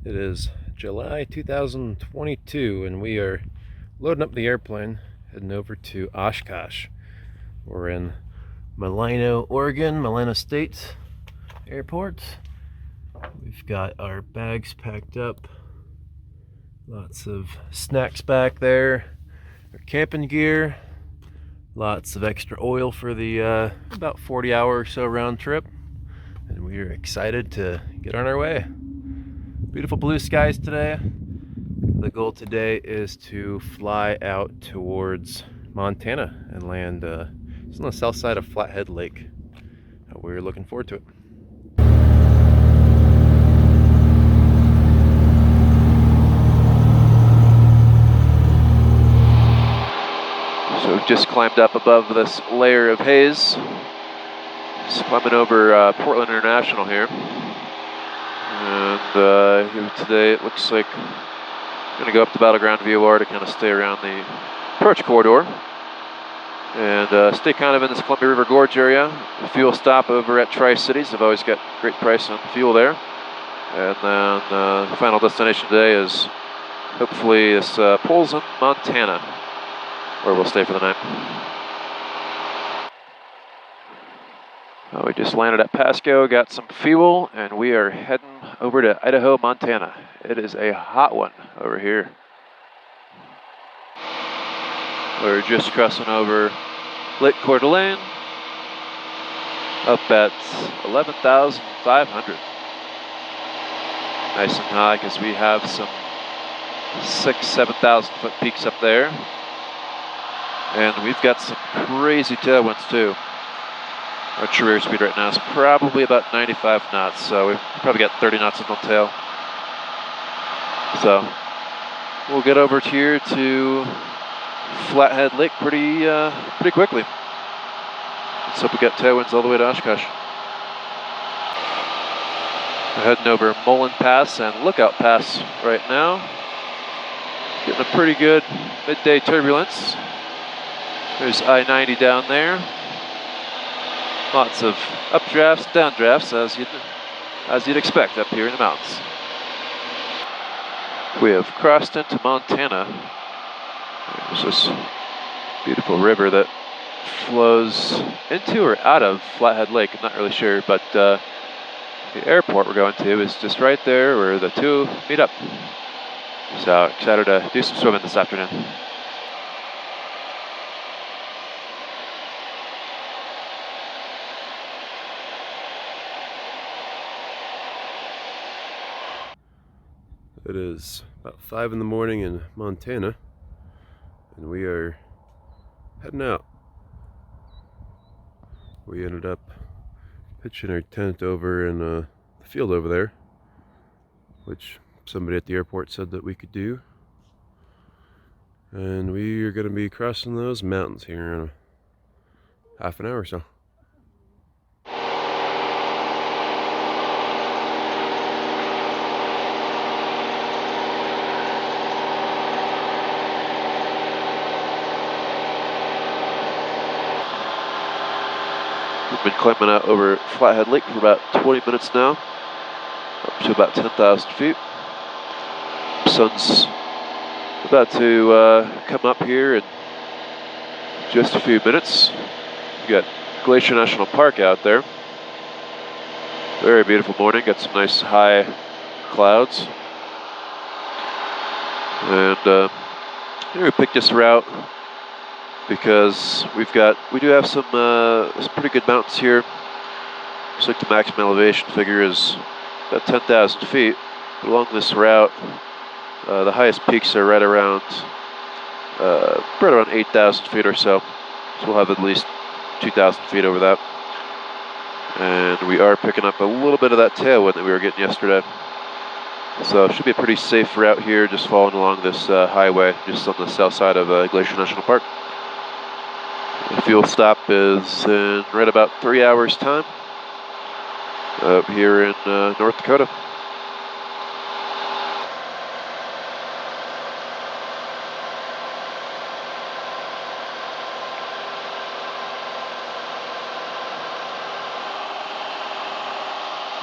It is July 2022, and we are loading up the airplane, heading over to Oshkosh. We're in Milano, Oregon, Milano State Airport. We've got our bags packed up, lots of snacks back there, our camping gear, lots of extra oil for the about 40-hour or so round trip, and we are excited to get on our way. Beautiful blue skies today. The goal today is to fly out towards Montana and land just on the south side of Flathead Lake. We're looking forward to it. So we've just climbed up above this layer of haze. Just climbing over Portland International here. And here today it looks like I'm going to go up the Battleground VOR to kind of stay around the approach corridor and stay kind of in this Columbia River Gorge area. A fuel stop over at Tri-Cities. I've always got great price on fuel there. And then the final destination today is hopefully this Polson, Montana, where we'll stay for the night. We just landed at Pasco, got some fuel, and we are heading over to Idaho, Montana. It is a hot one over here. We're just crossing over Lake Coeur d'Alene, up at 11,500. Nice and high because we have some 7,000 foot peaks up there. And we've got some crazy tailwinds too. Our true airspeed right now is probably about 95 knots, so we've probably got 30 knots in the tail. So we'll get over here to Flathead Lake pretty quickly. Let's hope we got tailwinds all the way to Oshkosh. We're heading over Mullen Pass and Lookout Pass right now. Getting a pretty good midday turbulence. There's I-90 down there. Lots of updrafts, downdrafts, as you'd expect up here in the mountains. We have crossed into Montana. There's this beautiful river that flows into or out of Flathead Lake. I'm not really sure, but the airport we're going to is just right there where the two meet up. So excited to do some swimming this afternoon. It is about 5 in the morning in Montana, and we are heading out. We ended up pitching our tent over in the field over there, which somebody at the airport said that we could do. And we are going to be crossing those mountains here in a half an hour or so. We've been climbing out over Flathead Lake for about 20 minutes now, up to about 10,000 feet. Sun's about to come up here in just a few minutes. We've got Glacier National Park out there. Very beautiful morning, got some nice high clouds. And we picked this route because we do have some pretty good mountains here. Looks like the maximum elevation figure is about 10,000 feet. But along this route, the highest peaks are right around 8,000 feet or so. So we'll have at least 2,000 feet over that. And we are picking up a little bit of that tailwind that we were getting yesterday. So it should be a pretty safe route here, just following along this highway, just on the south side of Glacier National Park. The fuel stop is in right about 3 hours' time up here in North Dakota.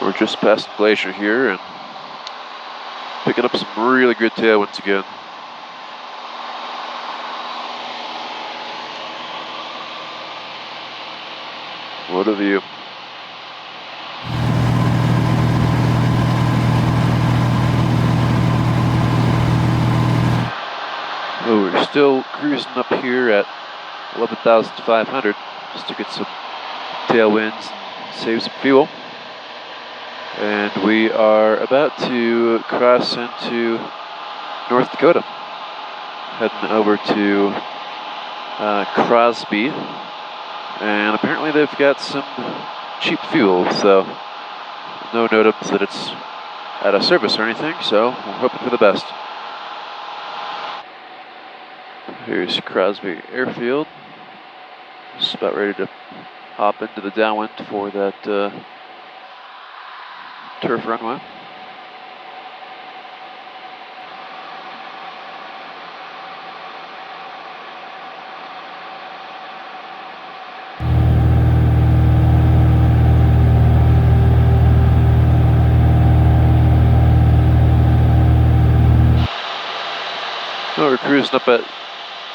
We're just past the glacier here, and Picking up some really good tailwinds again. What a view. Oh, we're still cruising up here at 11,500 just to get some tailwinds and save some fuel. And we are about to cross into North Dakota, heading over to Crosby, and apparently they've got some cheap fuel, so no notice that it's out of service or anything, so we're hoping for the best. Here's Crosby Airfield. Just about ready to hop into the downwind for that turf runway. Well, we're cruising up at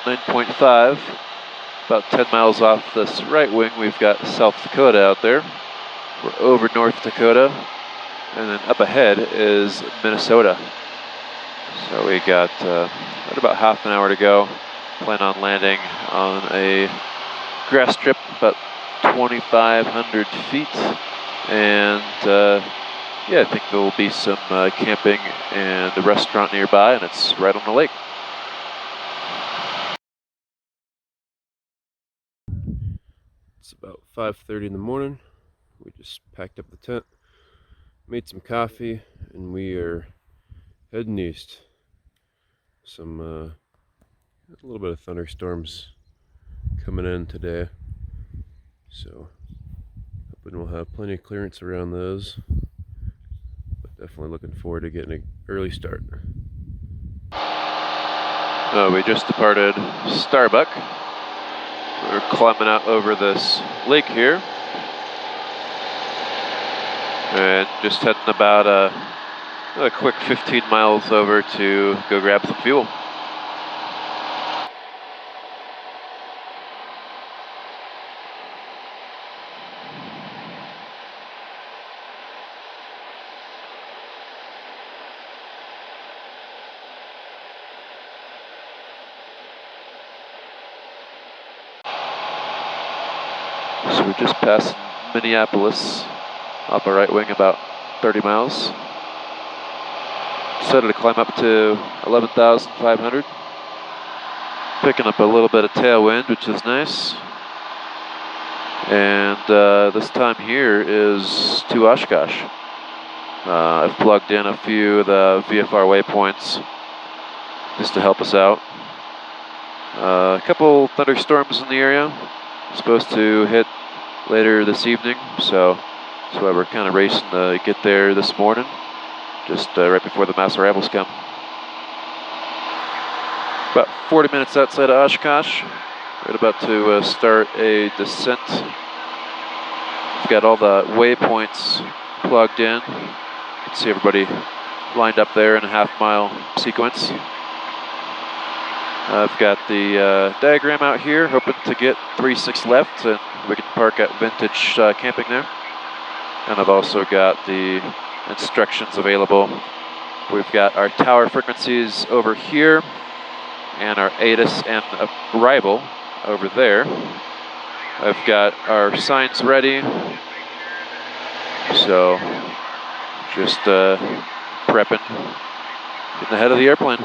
9.5, about 10 miles off this right wing. We've got South Dakota out there. We're over North Dakota, and then up ahead is Minnesota. So we got right about half an hour to go. Plan on landing on a grass strip about 2,500 feet, and yeah, I think there will be some camping and a restaurant nearby, and it's right on the lake. It's about 5:30 in the morning. We just packed up the tent, made some coffee, and we are heading east. Some a little bit of thunderstorms coming in today, so hoping we'll have plenty of clearance around those, but definitely looking forward to getting an early start. We just departed Starbuck. We're climbing out over this lake here, and just heading about a quick 15 miles over to go grab some fuel. So we're just passing Minneapolis off the right wing about 30 miles. Decided to climb up to 11,500. Picking up a little bit of tailwind, which is nice. And this time here is to Oshkosh. I've plugged in a few of the VFR waypoints just to help us out. A couple thunderstorms in the area. Supposed to hit later this evening, so that's why we're kind of racing to get there this morning, just right before the mass arrivals come. About 40 minutes outside of Oshkosh. We're about to start a descent. We've got all the waypoints plugged in. You can see everybody lined up there in a half-mile sequence. I've got the diagram out here, hoping to get 3-6 left, and we can park at Vintage Camping there. And I've also got the instructions available. We've got our tower frequencies over here, and our ATIS and arrival over there. I've got our signs ready, so just prepping, getting ahead of the airplane.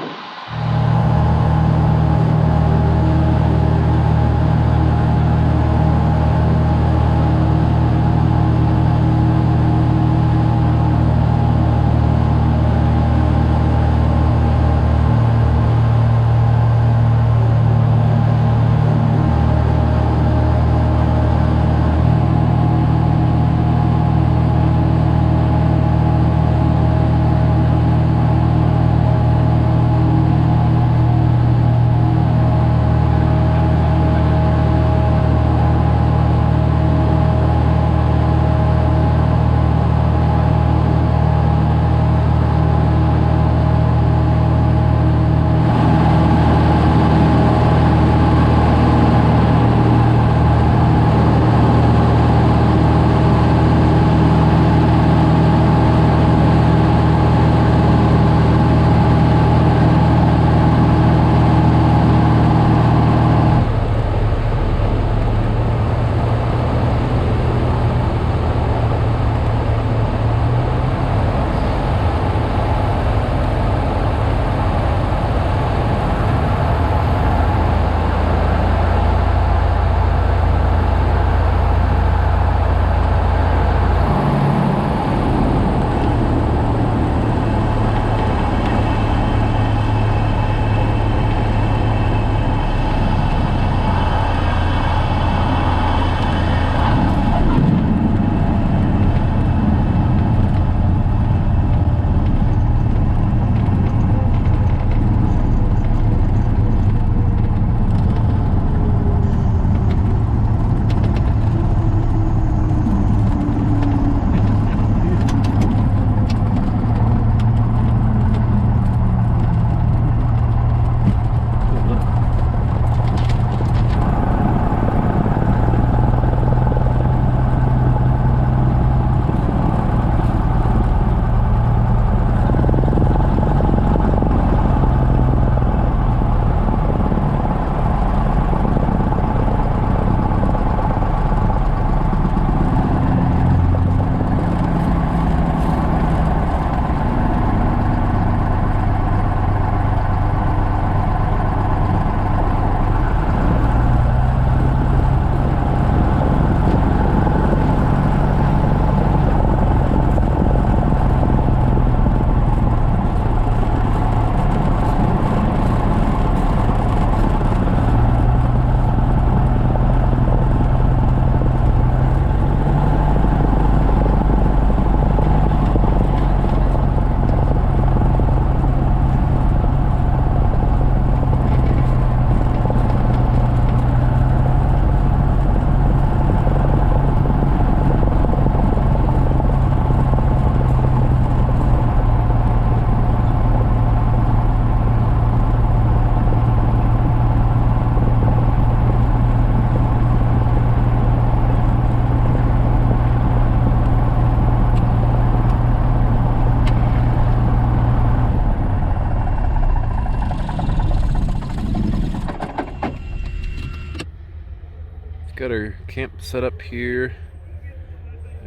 got our camp set up here,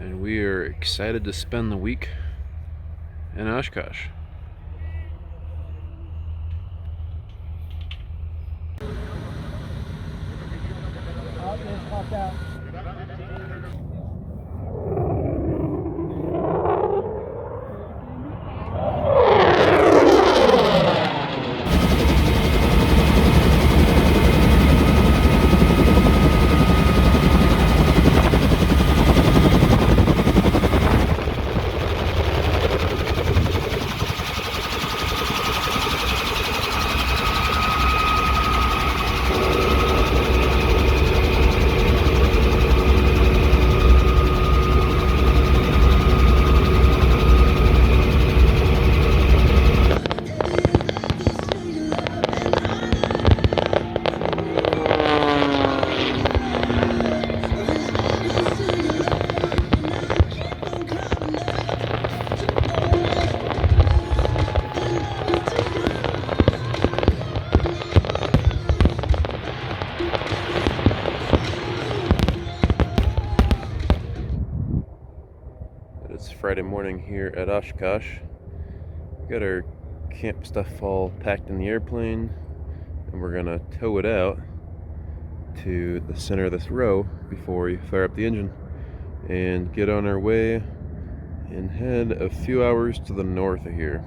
and we are excited to spend the week in Oshkosh. It's Friday morning here at Oshkosh. We got our camp stuff all packed in the airplane, and we're gonna tow it out to the center of this row before we fire up the engine and get on our way and head a few hours to the north of here.